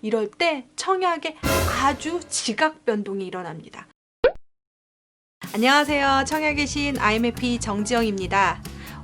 이럴 때 청약에 아주 지각 변동이 일어납니다. 안녕하세요. 청약의 신 IMF 정지영입니다.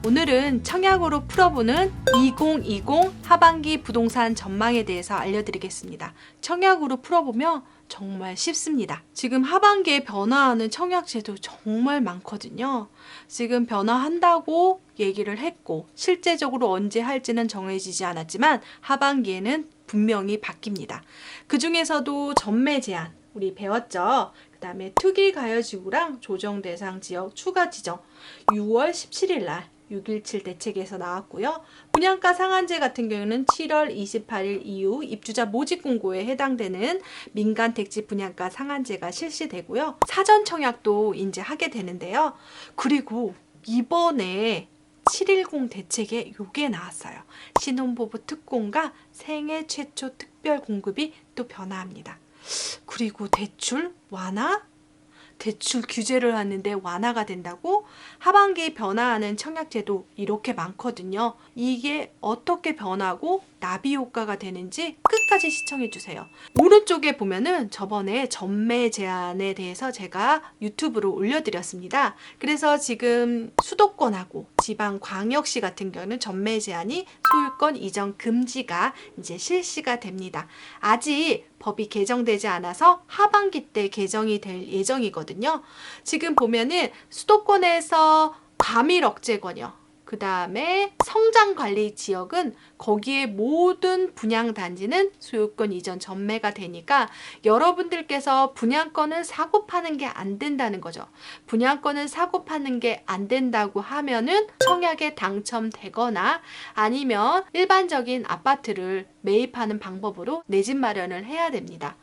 오늘은 청약으로 풀어보는 2020 하반기 부동산 전망에 대해서 알려드리겠습니다. 청약으로 풀어보면 정말 쉽습니다. 지금 하반기에 변화하는 청약제도 정말 많거든요. 지금 변화한다고 얘기를 했고 실제적으로 언제 할지는 정해지지 않았지만 하반기에는 분명히 바뀝니다. 그 중에서도 전매 제한 우리 배웠죠? 그 다음에 투기 가열지구랑 조정 대상 지역 추가 지정 6월 17일 날 6.17 대책에서 나왔고요. 분양가 상한제 같은 경우는 7월 28일 이후 입주자 모집 공고에 해당되는 민간 택지 분양가 상한제가 실시되고요. 사전 청약도 이제 하게 되는데요. 그리고 이번에 7.10 대책에 요게 나왔어요. 신혼부부 특공과 생애 최초 특별 공급이 또 변화합니다. 그리고 대출 완화? 대출 규제를 하는데 완화가 된다고? 하반기 변화하는 청약제도 이렇게 많거든요. 이게 어떻게 변하고 나비 효과가 되는지 끝까지 시청해주세요. 오른쪽에 보면은 저번에 전매 제한에 대해서 제가 유튜브로 올려드렸습니다. 그래서 지금 수도권하고 지방광역시 같은 경우는 전매 제한이 소유권 이전 금지가 이제 실시가 됩니다. 아직 법이 개정되지 않아서 하반기 때 개정이 될 예정이거든요. 지금 보면은 수도권에서 과밀 억제권이요. 그 다음에 성장관리 지역은 거기에 모든 분양단지는 소유권 이전 전매가 되니까 여러분들께서 분양권을 사고 파는 게 안 된다는 거죠. 분양권을 사고 파는 게 안 된다고 하면은 청약에 당첨되거나 아니면 일반적인 아파트를 매입하는 방법으로 내 집 마련을 해야 됩니다.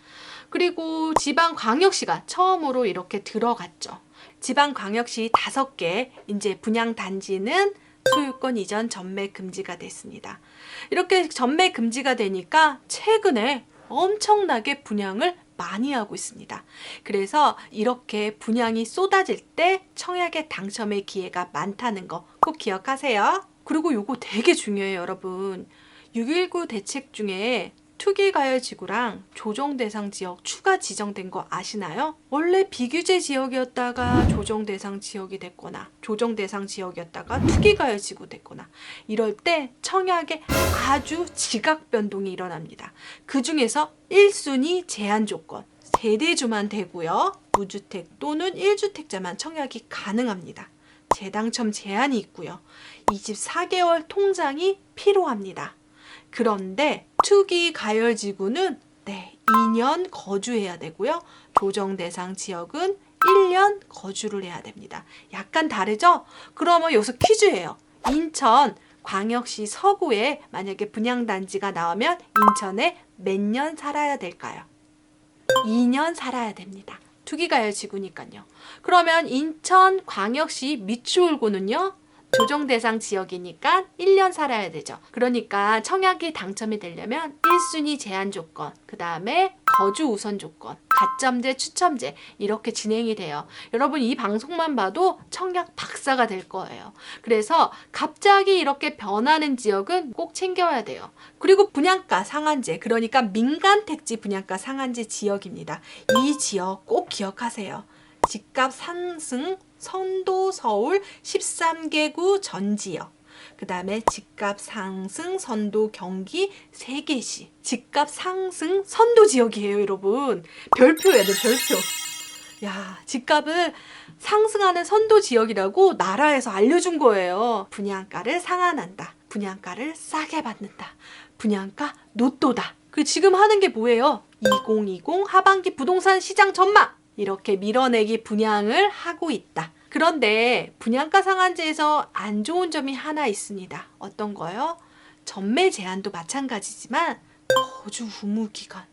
그리고 지방광역시가 처음으로 이렇게 들어갔죠. 지방광역시 5개 이제 분양단지는 소유권 이전 전매 금지가 됐습니다. 이렇게 전매 금지가 되니까 최근에 엄청나게 분양을 많이 하고 있습니다. 그래서 이렇게 분양이 쏟아질 때 청약에 당첨의 기회가 많다는 거 꼭 기억하세요. 그리고 요거 되게 중요해요, 여러분. 6.19 대책 중에 투기가열지구랑 조정대상 지역 추가 지정된 거 아시나요? 원래 비규제 지역이었다가 조정대상 지역이 됐거나 조정대상 지역이었다가 투기가열지구 됐거나 이럴 때 청약에 아주 지각 변동이 일어납니다. 그 중에서 1순위 제한 조건 세대주만 되고요. 무주택 또는 1주택자만 청약이 가능합니다. 재당첨 제한이 있고요. 24개월 통장이 필요합니다. 그런데 투기 가열지구는 2년 거주해야 되고요. 조정 대상 지역은 1년 거주를 해야 됩니다. 약간 다르죠? 그러면 여기서 퀴즈예요. 인천 광역시 서구에 만약에 분양단지가 나오면 인천에 몇 년 살아야 될까요? 2년 살아야 됩니다. 투기 가열지구니까요. 그러면 인천 광역시 미추홀구는요. 조정 대상 지역이니까 1년 살아야 되죠. 그러니까 청약이 당첨이 되려면 1순위 제한 조건, 그 다음에 거주 우선 조건, 가점제, 추첨제 이렇게 진행이 돼요. 여러분 이 방송만 봐도 청약 박사가 될 거예요. 그래서 갑자기 이렇게 변하는 지역은 꼭 챙겨야 돼요. 그리고 분양가 상한제, 그러니까 민간 택지 분양가 상한제 지역입니다. 이 지역 꼭 기억하세요. 집값 상승 선도 서울 13개구 전 지역, 그 다음에 집값 상승 선도 경기 3개시, 집값 상승 선도 지역이에요, 여러분. 별표예요, 별표. 야, 집값을 상승하는 선도 지역이라고 나라에서 알려준 거예요. 분양가를 상한한다. 분양가를 싸게 받는다. 분양가 노또다. 그 지금 하는 게 뭐예요? 2020 하반기 부동산 시장 전망! 이렇게 밀어내기 분양을 하고 있다. 그런데 분양가 상한제에서 안 좋은 점이 하나 있습니다. 어떤 거요? 전매 제한도 마찬가지지만 거주 의무 기간.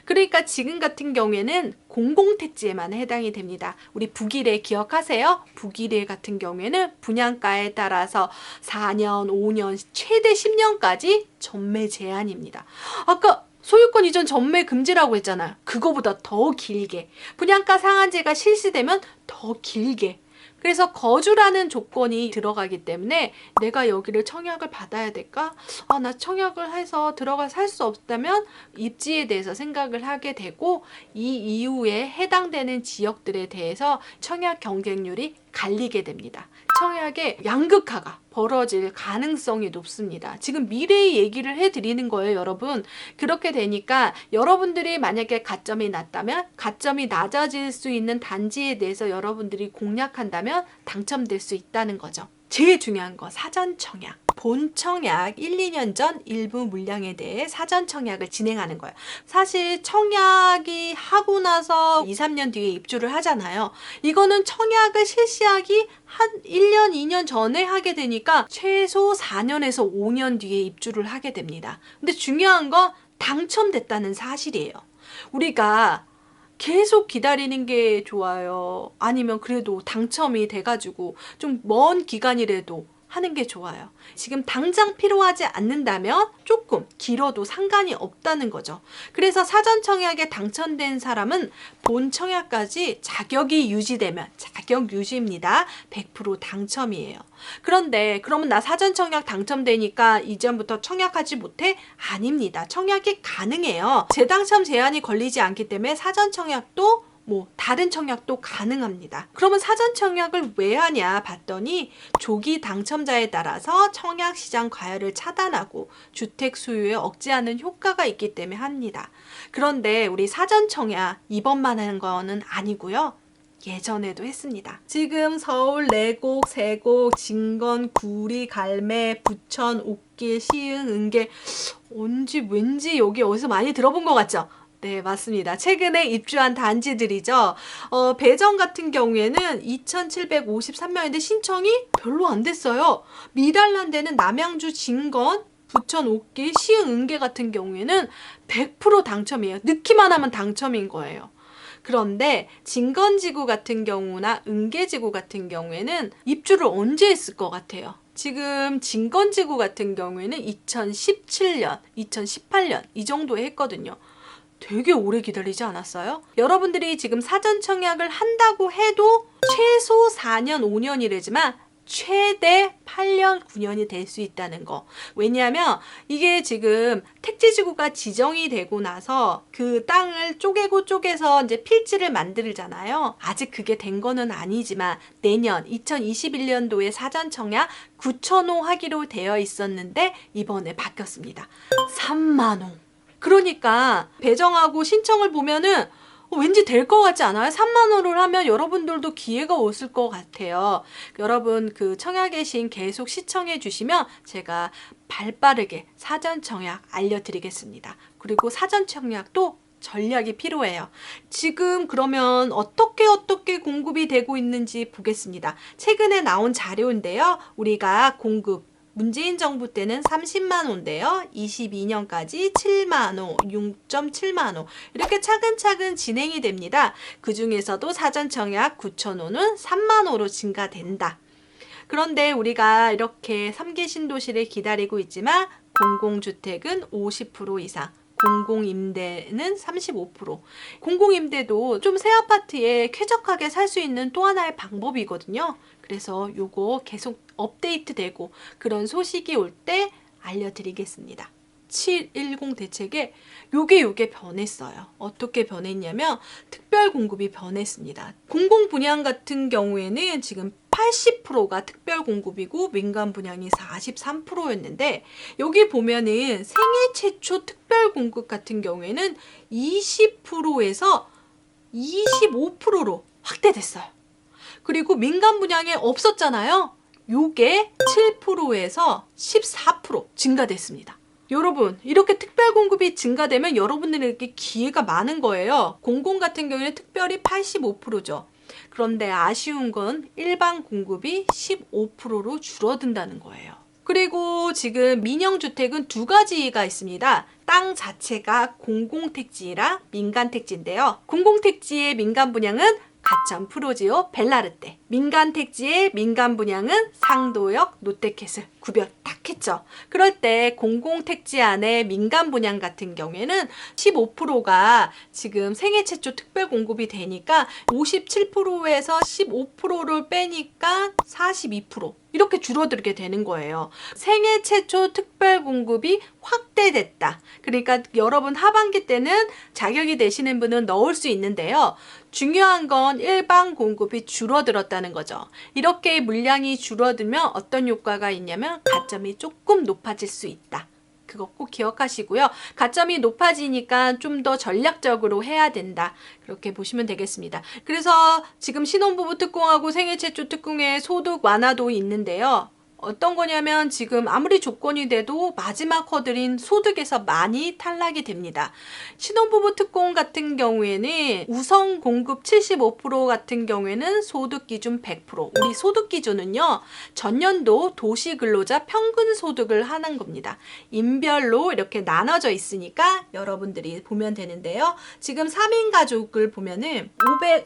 그러니까 지금 같은 경우에는 공공택지에만 해당이 됩니다. 우리 북일에 기억하세요? 북일에 같은 경우에는 분양가에 따라서 4년, 5년, 최대 10년까지 전매 제한입니다. 아까 소유권 이전 전매 금지라고 했잖아요. 그거보다 더 길게 분양가 상한제가 실시되면 더 길게 그래서 거주라는 조건이 들어가기 때문에 내가 여기를 청약을 받아야 될까? 나 청약을 해서 들어가 살 수 없다면 입지에 대해서 생각을 하게 되고 이 이후에 해당되는 지역들에 대해서 청약 경쟁률이 갈리게 됩니다. 청약의 양극화가 벌어질 가능성이 높습니다. 지금 미래의 얘기를 해드리는 거예요, 여러분. 그렇게 되니까 여러분들이 만약에 가점이 낮다면 가점이 낮아질 수 있는 단지에 대해서 여러분들이 공략한다면 당첨될 수 있다는 거죠. 제일 중요한 거 사전 청약. 본 청약 1, 2년 전 일부 물량에 대해 사전 청약을 진행하는 거예요. 사실 청약이 하고 나서 2, 3년 뒤에 입주를 하잖아요. 이거는 청약을 실시하기 한 1년, 2년 전에 하게 되니까 최소 4년에서 5년 뒤에 입주를 하게 됩니다. 근데 중요한 건 당첨됐다는 사실이에요. 우리가 계속 기다리는 게 좋아요? 아니면 그래도 당첨이 돼가지고 좀 먼 기간이라도 하는 게 좋아요? 지금 당장 필요하지 않는다면 조금 길어도 상관이 없다는 거죠. 그래서 사전 청약에 당첨된 사람은 본 청약까지 자격이 유지되면 자격 유지입니다. 100% 당첨이에요. 그런데 그러면 나 사전 청약 당첨되니까 이전부터 청약하지 못해? 아닙니다. 청약이 가능해요. 재당첨 제한이 걸리지 않기 때문에 사전 청약도 다른 청약도 가능합니다. 그러면 사전 청약을 왜 하냐 봤더니 조기 당첨자에 따라서 청약 시장 과열을 차단하고 주택 수요에 억제하는 효과가 있기 때문에 합니다. 그런데 우리 사전 청약 이번만 하는 거는 아니고요. 예전에도 했습니다. 지금 서울, 내곡, 세곡, 진건, 구리, 갈매, 부천, 옥길, 시흥, 은계 왠지 여기 어디서 많이 들어본 것 같죠? 네, 맞습니다. 최근에 입주한 단지들이죠. 배정 같은 경우에는 2,753명인데 신청이 별로 안 됐어요. 미달란되는 남양주 진건, 부천 옥길, 시흥 은계 같은 경우에는 100% 당첨이에요. 넣기만 하면 당첨인 거예요. 그런데 진건지구 같은 경우나 은계지구 같은 경우에는 입주를 언제 했을 것 같아요? 지금 진건지구 같은 경우에는 2017년, 2018년 이 정도에 했거든요. 되게 오래 기다리지 않았어요? 여러분들이 지금 사전 청약을 한다고 해도 최소 4년, 5년이래지만 최대 8년, 9년이 될 수 있다는 거. 왜냐하면 이게 지금 택지지구가 지정이 되고 나서 그 땅을 쪼개서 이제 필지를 만들잖아요. 아직 그게 된 거는 아니지만 내년 2021년도에 사전 청약 9,000호 하기로 되어 있었는데 이번에 바뀌었습니다. 3만 호. 그러니까 배정하고 신청을 보면은 왠지 될 것 같지 않아요? 3만 원을 하면 여러분들도 기회가 왔을 것 같아요. 여러분 그 청약의 신 계속 시청해 주시면 제가 발빠르게 사전 청약 알려드리겠습니다. 그리고 사전 청약도 전략이 필요해요. 지금 그러면 어떻게 공급이 되고 있는지 보겠습니다. 최근에 나온 자료인데요. 우리가 공급 문재인 정부 때는 30만 호인데요. 22년까지 7만 호, 6.7만 호 이렇게 차근차근 진행이 됩니다. 그 중에서도 사전 청약 9,000호는 3만 호로 증가된다. 그런데 우리가 이렇게 3개 신도시를 기다리고 있지만 공공주택은 50% 이상, 공공임대는 35%. 공공임대도 좀 새 아파트에 쾌적하게 살 수 있는 또 하나의 방법이거든요. 그래서 요거 계속 업데이트되고 그런 소식이 올 때 알려드리겠습니다. 710 대책에 요게 변했어요. 어떻게 변했냐면 특별 공급이 변했습니다. 공공 분양 같은 경우에는 지금 80%가 특별 공급이고 민간 분양이 43%였는데 여기 보면은 생애 최초 특별 공급 같은 경우에는 20%에서 25%로 확대됐어요. 그리고 민간 분양에 없었잖아요. 요게 7%에서 14% 증가됐습니다. 여러분 이렇게 특별 공급이 증가되면 여러분들에게 기회가 많은 거예요. 공공 같은 경우에는 특별히 85%죠. 그런데 아쉬운 건 일반 공급이 15%로 줄어든다는 거예요. 그리고 지금 민영주택은 두 가지가 있습니다. 땅 자체가 공공택지라 민간택지인데요. 공공택지의 민간 분양은 가천 프로지오 벨라르테, 민간 택지의 민간 분양은 상도역 롯데캐슬 구별 딱 했죠. 그럴 때 공공택지 안에 민간 분양 같은 경우에는 15%가 지금 생애 최초 특별 공급이 되니까 57%에서 15%를 빼니까 42% 이렇게 줄어들게 되는 거예요. 생애 최초 특별 공급이 확대됐다. 그러니까 여러분 하반기 때는 자격이 되시는 분은 넣을 수 있는데요. 중요한 건 일반 공급이 줄어들었다는 거죠. 이렇게 물량이 줄어들면 어떤 효과가 있냐면 가점이 조금 높아질 수 있다. 그거 꼭 기억하시고요. 가점이 높아지니까 좀 더 전략적으로 해야 된다. 그렇게 보시면 되겠습니다. 그래서 지금 신혼부부 특공하고 생애 최초 특공의 소득 완화도 있는데요. 어떤 거냐면 지금 아무리 조건이 돼도 마지막 허들인 소득에서 많이 탈락이 됩니다. 신혼부부 특공 같은 경우에는 우선 공급 75% 같은 경우에는 소득 기준 100%. 우리 소득 기준은요. 전년도 도시근로자 평균 소득을 하는 겁니다. 인별로 이렇게 나눠져 있으니까 여러분들이 보면 되는데요. 지금 3인 가족을 보면은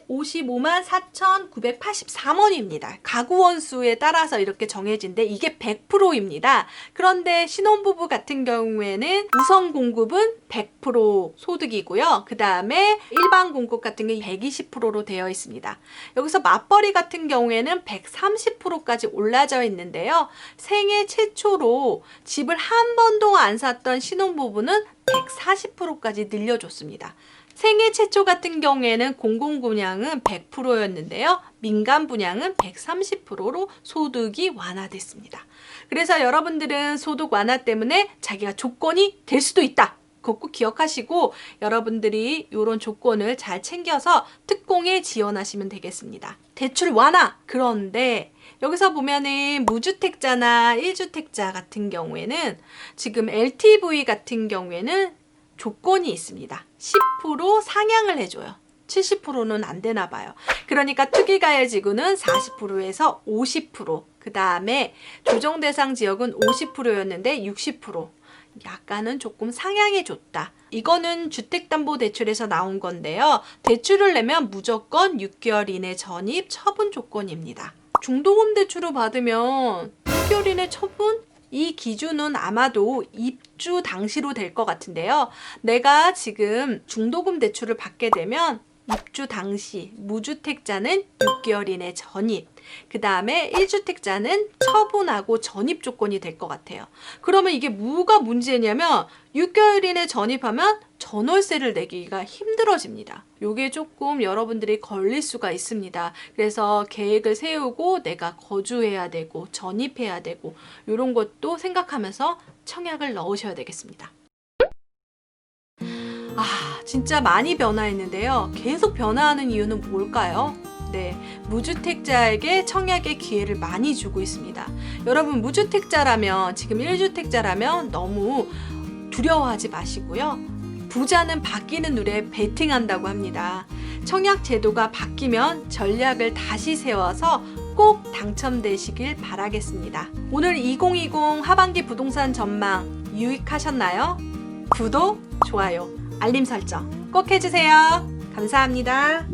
555만 4,984원입니다. 가구 원수에 따라서 이렇게 정해진데 이게 100%입니다. 그런데 신혼부부 같은 경우에는 우선 공급은 100% 소득이고요. 그 다음에 일반 공급 같은 게 120%로 되어 있습니다. 여기서 맞벌이 같은 경우에는 130%까지 올라져 있는데요. 생애 최초로 집을 한 번도 안 샀던 신혼부부는 140%까지 늘려줬습니다. 생애 최초 같은 경우에는 공공분양은 100%였는데요. 민간 분양은 130%로 소득이 완화됐습니다. 그래서 여러분들은 소득 완화 때문에 자기가 조건이 될 수도 있다. 그거 꼭 기억하시고 여러분들이 이런 조건을 잘 챙겨서 특공에 지원하시면 되겠습니다. 대출 완화! 그런데 여기서 보면은 무주택자나 1주택자 같은 경우에는 지금 LTV 같은 경우에는 조건이 있습니다. 10% 상향을 해줘요. 70%는 안 되나 봐요. 그러니까 투기가해지구는 40%에서 50%. 그 다음에 조정 대상 지역은 50%였는데 60%. 약간은 조금 상향해 줬다. 이거는 주택담보대출에서 나온 건데요. 대출을 내면 무조건 6개월 이내 전입 처분 조건입니다. 중도금 대출을 받으면 6개월 이내 처분? 이 기준은 아마도 입주 당시로 될 것 같은데요. 내가 지금 중도금 대출을 받게 되면 입주 당시 무주택자는 6개월 이내 전입, 그 다음에 1주택자는 처분하고 전입 조건이 될 것 같아요. 그러면 이게 뭐가 문제냐면 6개월 이내 전입하면 전월세를 내기가 힘들어집니다. 요게 조금 여러분들이 걸릴 수가 있습니다. 그래서 계획을 세우고 내가 거주해야 되고 전입해야 되고 이런 것도 생각하면서 청약을 넣으셔야 되겠습니다. 진짜 많이 변화했는데요. 계속 변화하는 이유는 뭘까요? 네, 무주택자에게 청약의 기회를 많이 주고 있습니다. 여러분 무주택자라면 지금 1주택자라면 너무 두려워하지 마시고요. 부자는 바뀌는 룰에 베팅한다고 합니다. 청약 제도가 바뀌면 전략을 다시 세워서 꼭 당첨되시길 바라겠습니다. 오늘 2020 하반기 부동산 전망 유익하셨나요? 구독, 좋아요, 알림 설정 꼭 해주세요. 감사합니다.